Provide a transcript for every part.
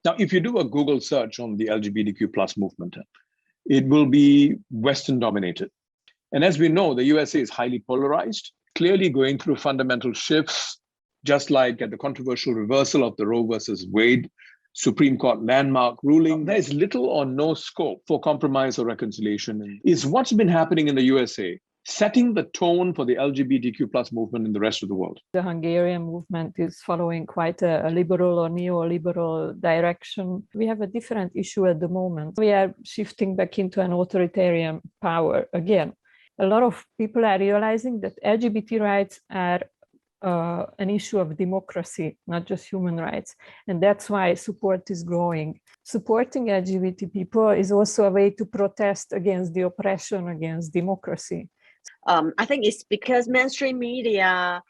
Now, if you do a Google search on the LGBTQ plus movement, it will be Western dominated. And as we know, the USA is highly polarized, clearly going through fundamental shifts, just like at the controversial reversal of the Roe versus Wade Supreme Court landmark ruling. There's little or no scope for compromise or reconciliation. Is what's been happening in the USA setting the tone for the LGBTQ plus movement in the rest of the world? The Hungarian movement is following quite a liberal or neoliberal direction. We have a different issue at the moment. We are shifting back into an authoritarian power again. A lot of people are realizing that LGBT rights are an issue of democracy, not just human rights. And that's why support is growing. Supporting LGBT people is also a way to protest against the oppression, against democracy. I think it's because mainstream media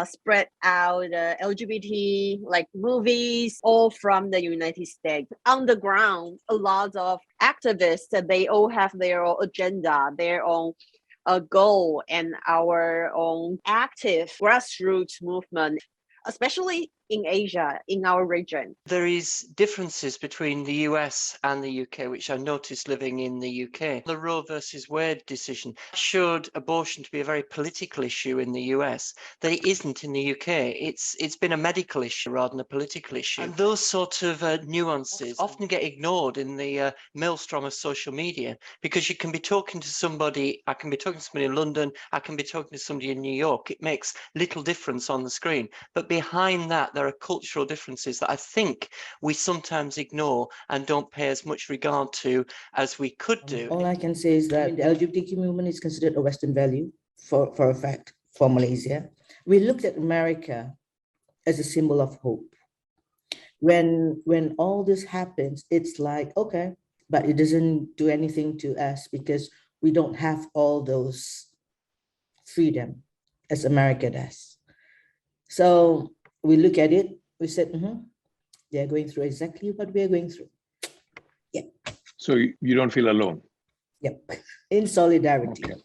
spread out LGBT like movies all from the United States. On the ground, a lot of activists, they all have their own agenda, their own goal, and our own active grassroots movement, especially in Asia, in our region. There is differences between the US and the UK, which I noticed living in the UK. The Roe versus Wade decision showed abortion to be a very political issue in the US, that it isn't in the UK. It's been a medical issue rather than a political issue. And those sort of nuances often get ignored in the maelstrom of social media, because you can be talking to somebody, I can be talking to somebody in London, I can be talking to somebody in New York. It makes little difference on the screen. But behind that, there are cultural differences that I think we sometimes ignore and don't pay as much regard to as we could do. All I can say is that the LGBTQ movement is considered a Western value for a fact for Malaysia. We looked at America as a symbol of hope. When all this happens, it's like, okay, but it doesn't do anything to us because we don't have all those freedom as America does. So we look at it, we said, they're going through exactly what we are going through. Yeah. So you don't feel alone? Yep. In solidarity. Okay.